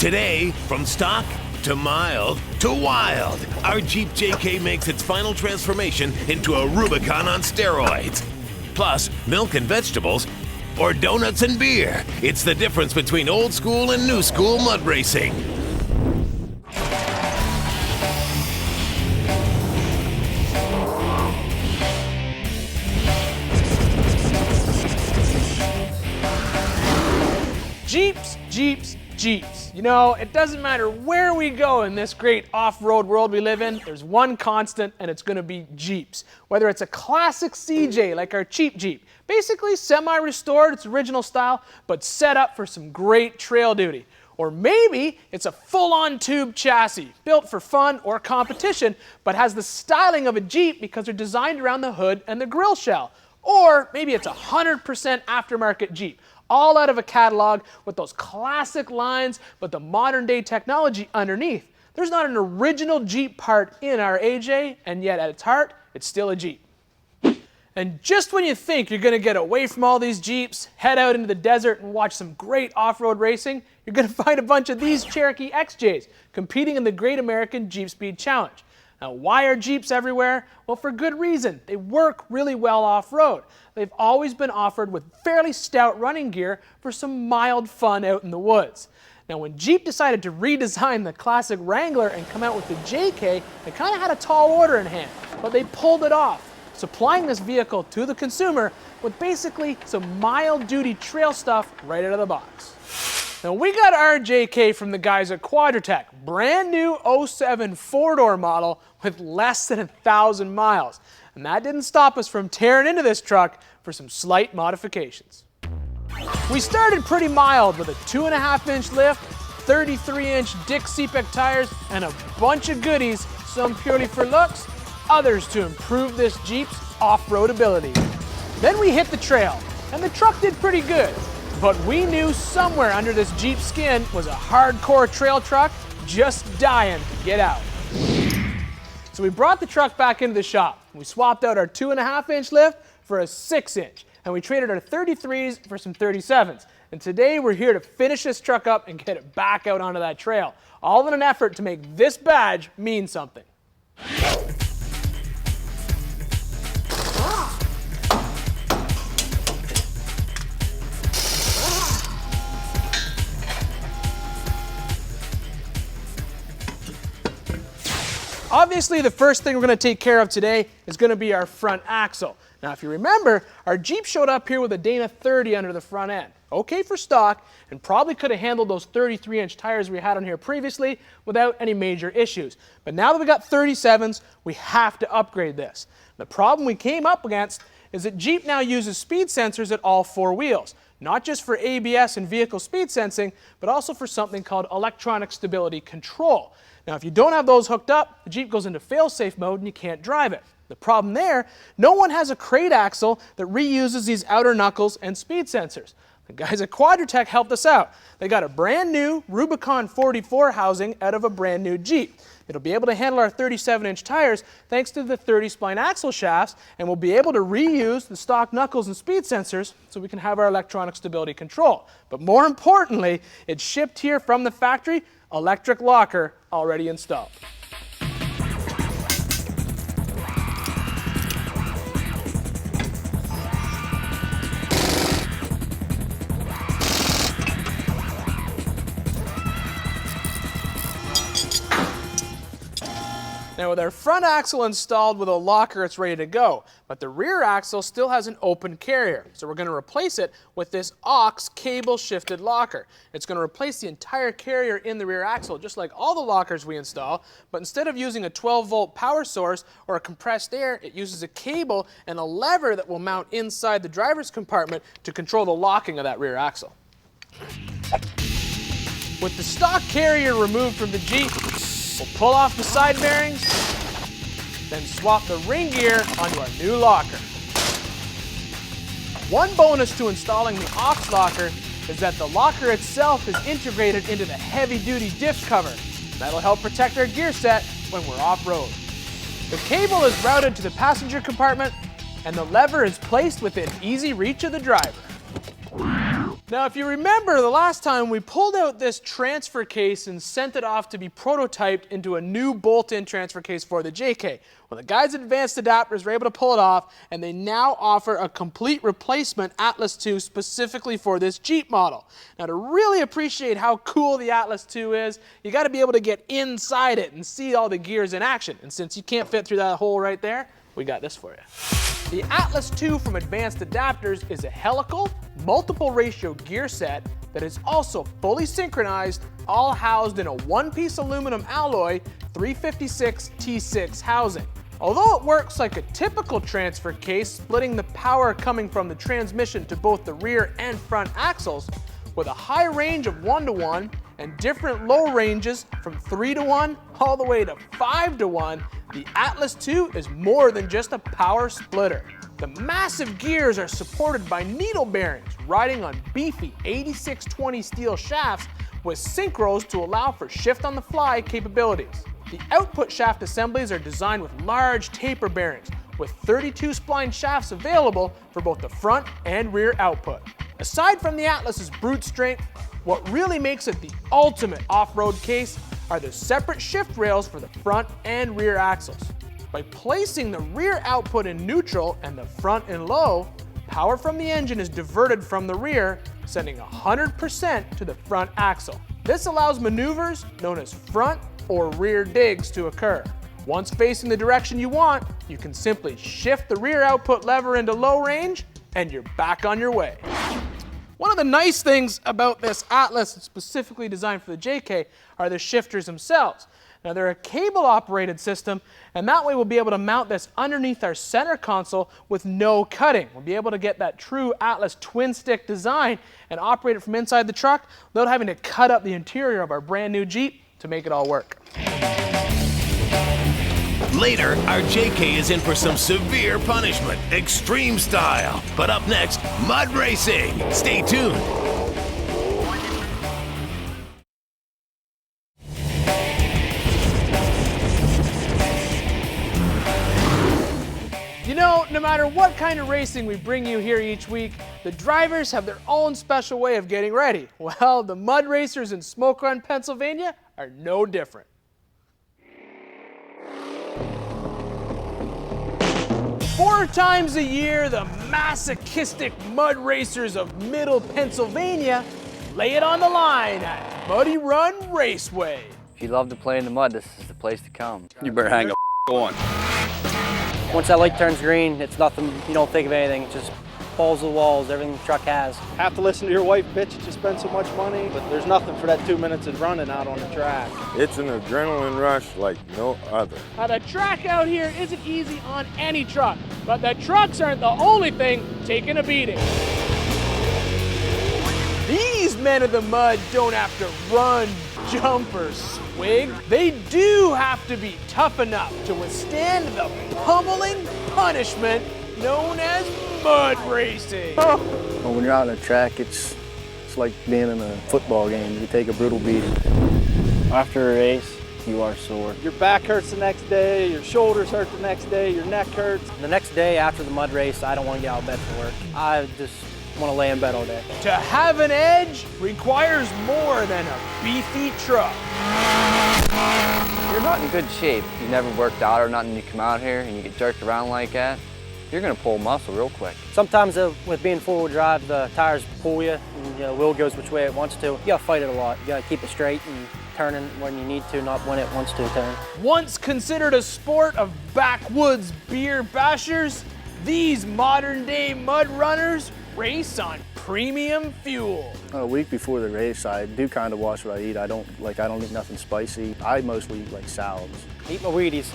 Today, from stock to mild to wild, our Jeep JK makes its final transformation into a Rubicon on steroids. Plus, milk and vegetables, or donuts and beer. It's the difference between old school and new school mud racing. Jeeps, Jeeps, Jeeps. You know, it doesn't matter where we go in this great off-road world we live in, there's one constant, and it's gonna be Jeeps. Whether it's a classic CJ like our cheap Jeep, basically semi-restored its original style, but set up for some great trail duty. Or maybe it's a full-on tube chassis, built for fun or competition, but has the styling of a Jeep because they're designed around the hood and the grille shell. Or maybe it's a 100% aftermarket Jeep, all out of a catalog with those classic lines, but the modern day technology underneath. There's not an original Jeep part in our AJ, and yet at its heart, it's still a Jeep. And just when you think you're gonna get away from all these Jeeps, head out into the desert and watch some great off-road racing, you're gonna find a bunch of these Cherokee XJs competing in the Great American Jeep Speed Challenge. Now, why are Jeeps everywhere? Well, for good reason. They work really well off-road. They've always been offered with fairly stout running gear for some mild fun out in the woods. Now, when Jeep decided to redesign the classic Wrangler and come out with the JK, they kind of had a tall order in hand, but they pulled it off, supplying this vehicle to the consumer with basically some mild-duty trail stuff right out of the box. Now, we got our JK from the guys at Quadratec, brand new 07 four-door model with less than 1,000 miles. And that didn't stop us from tearing into this truck for some slight modifications. We started pretty mild with a 2.5-inch lift, 33-inch Dick CPEC tires, and a bunch of goodies, some purely for looks, others to improve this Jeep's off-road ability. Then we hit the trail, and the truck did pretty good. But we knew somewhere under this Jeep skin was a hardcore trail truck just dying to get out. So we brought the truck back into the shop. We swapped out our 2.5-inch lift for a 6-inch, and we traded our 33s for some 37s. And today we're here to finish this truck up and get it back out onto that trail, all in an effort to make this badge mean something. Obviously, the first thing we're going to take care of today is going to be our front axle. Now, if you remember, our Jeep showed up here with a Dana 30 under the front end. Okay for stock, and probably could have handled those 33-inch tires we had on here previously without any major issues. But now that we got 37s, we have to upgrade this. The problem we came up against is that Jeep now uses speed sensors at all 4 wheels, not just for ABS and vehicle speed sensing, but also for something called electronic stability control. Now, if you don't have those hooked up, the Jeep goes into fail-safe mode and you can't drive it. The problem there, no one has a crate axle that reuses these outer knuckles and speed sensors. The guys at Quadratec helped us out. They got a brand new Rubicon 44 housing out of a brand new Jeep. It'll be able to handle our 37-inch tires thanks to the 30-spline axle shafts, and we'll be able to reuse the stock knuckles and speed sensors so we can have our electronic stability control. But more importantly, it's shipped here from the factory, electric locker already installed. Now, with our front axle installed with a locker, it's ready to go, but the rear axle still has an open carrier, so we're going to replace it with this aux cable shifted locker. It's going to replace the entire carrier in the rear axle, just like all the lockers we install, but instead of using a 12-volt power source or a compressed air, it uses a cable and a lever that will mount inside the driver's compartment to control the locking of that rear axle. With the stock carrier removed from the Jeep, we'll pull off the side bearings, then swap the ring gear onto our new locker. One bonus to installing the aux locker is that the locker itself is integrated into the heavy-duty diff cover. That'll help protect our gear set when we're off-road. The cable is routed to the passenger compartment, and the lever is placed within easy reach of the driver. Now, if you remember the last time we pulled out this transfer case and sent it off to be prototyped into a new bolt-in transfer case for the JK. Well, the guys at Advanced Adapters were able to pull it off, and they now offer a complete replacement Atlas II specifically for this Jeep model. Now, to really appreciate how cool the Atlas II is, you got to be able to get inside it and see all the gears in action. And since you can't fit through that hole right there, we got this for you. The Atlas II from Advanced Adapters is a helical, multiple ratio gear set that is also fully synchronized, all housed in a one-piece aluminum alloy 356 T6 housing. Although it works like a typical transfer case, splitting the power coming from the transmission to both the rear and front axles, with a high range of 1-to-1 and different low ranges from 3-to-1 all the way to 5-to-1, the Atlas II is more than just a power splitter. The massive gears are supported by needle bearings riding on beefy 8620 steel shafts with synchros to allow for shift-on-the-fly capabilities. The output shaft assemblies are designed with large taper bearings with 32 spline shafts available for both the front and rear output. Aside from the Atlas's brute strength, what really makes it the ultimate off-road case are the separate shift rails for the front and rear axles. By placing the rear output in neutral and the front in low, power from the engine is diverted from the rear, sending 100% to the front axle. This allows maneuvers known as front or rear digs to occur. Once facing the direction you want, you can simply shift the rear output lever into low range and you're back on your way. One of the nice things about this Atlas, specifically designed for the JK, are the shifters themselves. Now, they're a cable-operated system, and that way we'll be able to mount this underneath our center console with no cutting. We'll be able to get that true Atlas twin-stick design and operate it from inside the truck without having to cut up the interior of our brand new Jeep to make it all work. Later, our JK is in for some severe punishment, Xtreme style. But up next, mud racing. Stay tuned. You know, no matter what kind of racing we bring you here each week, the drivers have their own special way of getting ready. Well, the mud racers in Smoke Run, Pennsylvania are no different. 4 times a year, the masochistic mud racers of Middle Pennsylvania lay it on the line at Muddy Run Raceway. If you love to play in the mud, this is the place to come. You better hang on. Once that light turns green, it's nothing, you don't think of anything. It just balls to the walls, everything the truck has. Have to listen to your wife bitch that you spend so much money, but there's nothing for that 2 minutes of running out on the track. It's an adrenaline rush like no other. Now, the track out here isn't easy on any truck, but the trucks aren't the only thing taking a beating. These men of the mud don't have to run, jump, or swig. They do have to be tough enough to withstand the pummeling punishment known as mud racing. Well, when you're out on the track, it's like being in a football game. You take a brutal beating. After a race, you are sore. Your back hurts the next day, your shoulders hurt the next day, your neck hurts. The next day after the mud race, I don't want to get out of bed for work. I just want to lay in bed all day. To have an edge requires more than a beefy truck. If you're not in good shape, you never worked out or nothing, you come out here and you get jerked around like that, you're going to pull muscle real quick. Sometimes with being four-wheel drive, the tires pull you and the wheel goes which way it wants to. You got to fight it a lot. You got to keep it straight and turning when you need to, not when it wants to turn. Once considered a sport of backwoods beer bashers, these modern-day mud runners race on premium fuel. A week before the race, I do kind of watch what I eat. I don't eat nothing spicy. I mostly eat like salads. Eat my Wheaties.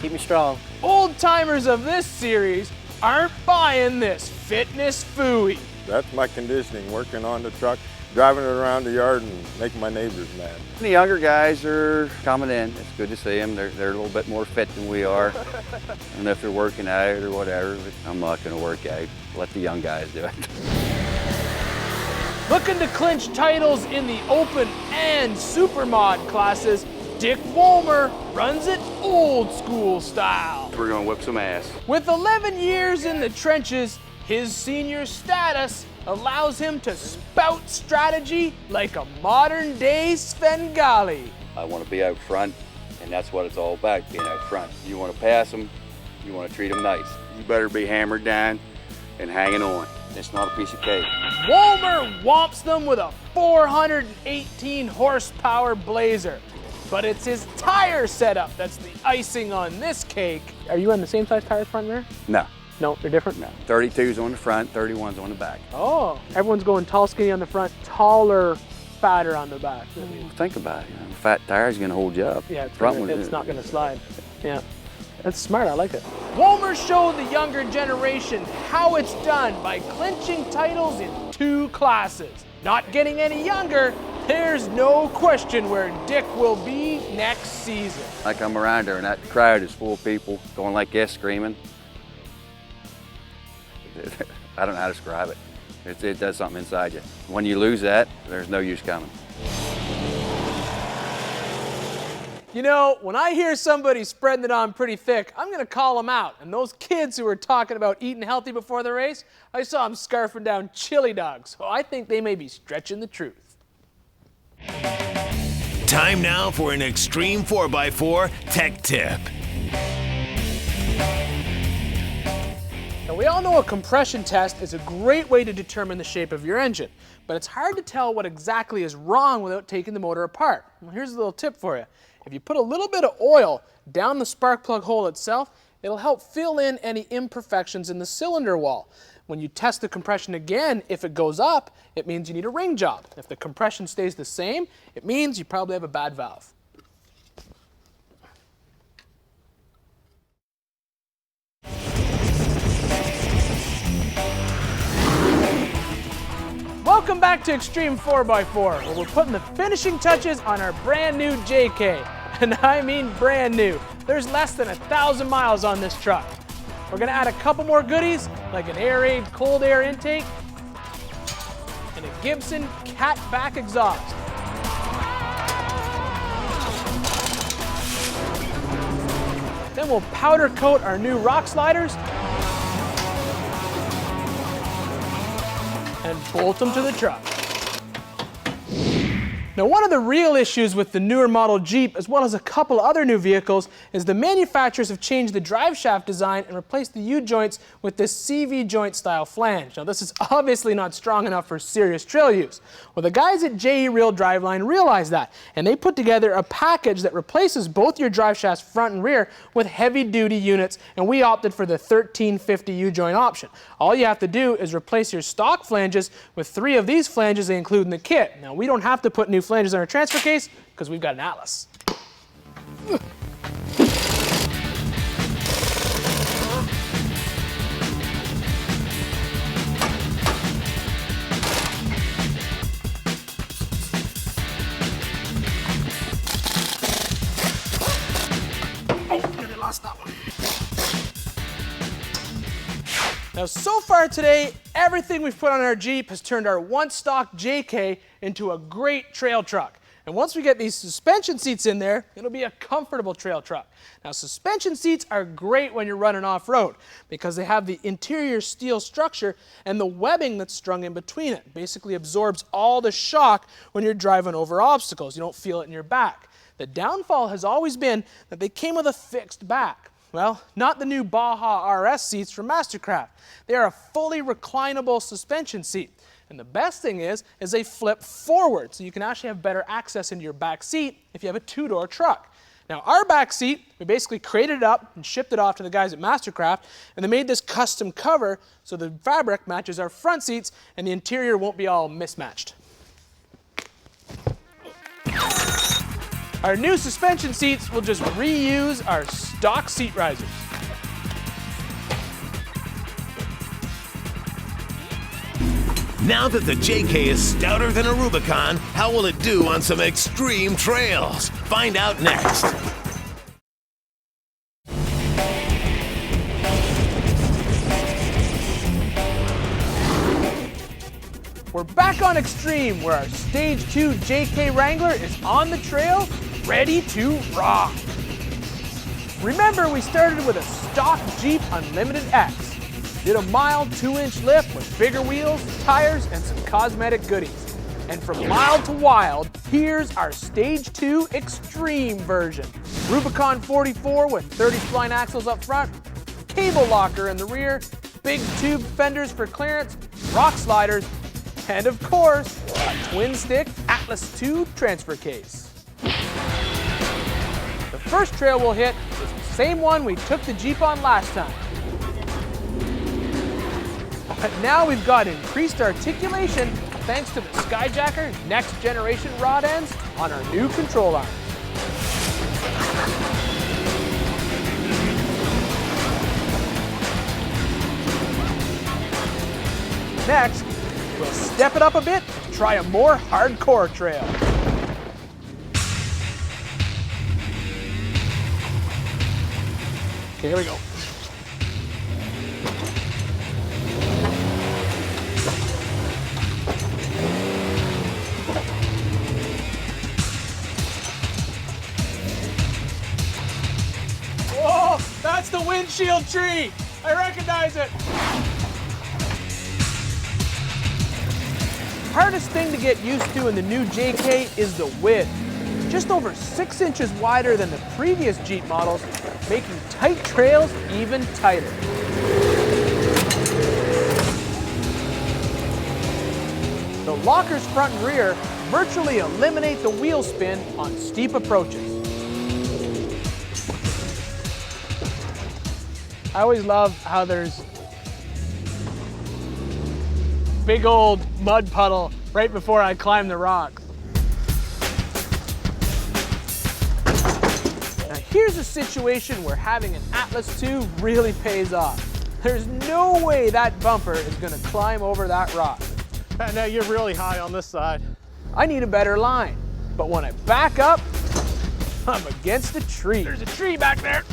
Keep me strong. Old timers of this series aren't buying this fitness phooey. That's my conditioning, working on the truck, driving it around the yard and making my neighbors mad. The younger guys are coming in. It's good to see them. They're a little bit more fit than we are. And if they're working out or whatever, I'm not going to work out. Let the young guys do it. Looking to clinch titles in the open and supermod classes, Dick Woolmer runs it old school style. We're going to whip some ass. With 11 years in the trenches, his senior status allows him to spout strategy like a modern-day Svengali. I want to be out front, and that's what it's all about, being out front. You want to pass them, you want to treat them nice. You better be hammered down and hanging on. It's not a piece of cake. Walmer whomps them with a 418 horsepower Blazer. But it's his tire setup that's the icing on this cake. Are you on the same size tires front and rear? No. No, they're different? No. 32's on the front, 31's on the back. Oh, everyone's going tall, skinny on the front, taller, fatter on the back. Think about it. Fat tire's going to hold you up. Yeah, it's not going to slide. Yeah, that's smart. I like it. Walmer showed the younger generation how it's done by clinching titles in 2 classes. Not getting any younger, there's no question where Dick will be next season. I come around there and that crowd is full of people going like this, screaming. I don't know how to describe it. It does something inside you. When you lose that, there's no use coming. You know, when I hear somebody spreading it on pretty thick, I'm going to call them out. And those kids who were talking about eating healthy before the race, I saw them scarfing down chili dogs. So I think they may be stretching the truth. Time now for an Xtreme 4x4 tech tip. Now, we all know a compression test is a great way to determine the shape of your engine, but it's hard to tell what exactly is wrong without taking the motor apart. Well, here's a little tip for you. If you put a little bit of oil down the spark plug hole itself, it'll help fill in any imperfections in the cylinder wall. When you test the compression again, if it goes up, it means you need a ring job. If the compression stays the same, it means you probably have a bad valve. Welcome back to Xtreme 4x4, where we're putting the finishing touches on our brand new JK. And I mean brand new. There's less than 1,000 miles on this truck. We're gonna add a couple more goodies, like an air-aid cold air intake, and a Gibson cat back exhaust. Then we'll powder coat our new rock sliders and bolt them to the truck. Now, one of the real issues with the newer model Jeep, as well as a couple other new vehicles, is the manufacturers have changed the drive shaft design and replaced the U-joints with this CV joint style flange. Now, this is obviously not strong enough for serious trail use. Well, the guys at JE Real Driveline realized that, and they put together a package that replaces both your drive shafts front and rear with heavy-duty units, and we opted for the 1350 U-joint option. All you have to do is replace your stock flanges with 3 of these flanges they include in the kit. Now, we don't have to put new flanges on our transfer case because we've got an Atlas. Now, so far today, everything we've put on our Jeep has turned our once stock JK into a great trail truck. And once we get these suspension seats in there, it'll be a comfortable trail truck. Now, suspension seats are great when you're running off-road because they have the interior steel structure and the webbing that's strung in between it. Basically absorbs all the shock when you're driving over obstacles. You don't feel it in your back. The downfall has always been that they came with a fixed back. Well, not the new Baja RS seats from Mastercraft. They are a fully reclinable suspension seat. And the best thing is they flip forward, so you can actually have better access into your back seat if you have a 2-door truck. Now, our back seat, we basically crated it up and shipped it off to the guys at Mastercraft, and they made this custom cover so the fabric matches our front seats and the interior won't be all mismatched. Our new suspension seats will just reuse our stock seat risers. Now that the JK is stouter than a Rubicon, how will it do on some extreme trails? Find out next. We're back on Xtreme, where our Stage 2 JK Wrangler is on the trail, ready to rock. Remember, we started with a stock Jeep Unlimited X. Did a mild 2-inch lift with bigger wheels, tires, and some cosmetic goodies. And from mild to wild, here's our Stage 2 Xtreme version. Rubicon 44 with 30 spline axles up front, cable locker in the rear, big tube fenders for clearance, rock sliders, and of course, a twin-stick Atlas II transfer case. The first trail we'll hit is the same one we took the Jeep on last time. But now we've got increased articulation thanks to the Skyjacker next generation rod ends on our new control arms. Next, we'll step it up a bit and try a more hardcore trail. Okay, here we go. Whoa, that's the windshield tree. I recognize it. Hardest thing to get used to in the new JK is the width. Just over 6 inches wider than the previous Jeep models, making tight trails even tighter. The lockers front and rear virtually eliminate the wheel spin on steep approaches. I always love how there's big old mud puddle right before I climb the rocks. Now here's a situation where having an Atlas II really pays off. There's no way that bumper is gonna climb over that rock. Now you're really high on this side. I need a better line, but when I back up, I'm against a tree. There's a tree back there.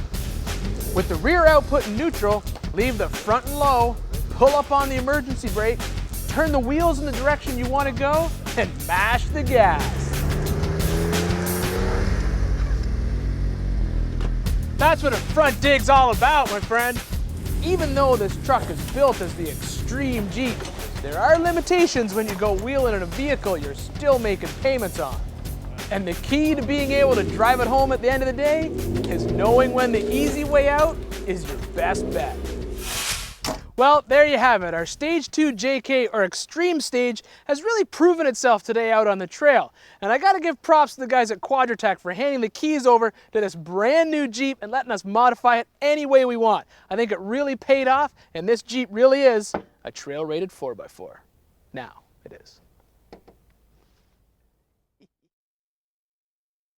With the rear output in neutral, leave the front in low, pull up on the emergency brake, turn the wheels in the direction you want to go, and mash the gas. That's what a front dig's all about, my friend. Even though this truck is built as the Xtreme Jeep, there are limitations when you go wheeling in a vehicle you're still making payments on. And the key to being able to drive it home at the end of the day is knowing when the easy way out is your best bet. Well, there you have it. Our Stage 2 JK or Xtreme stage has really proven itself today out on the trail. And I gotta give props to the guys at Quadratec for handing the keys over to this brand new Jeep and letting us modify it any way we want. I think it really paid off, and this Jeep really is a trail rated 4x4. Now, it is.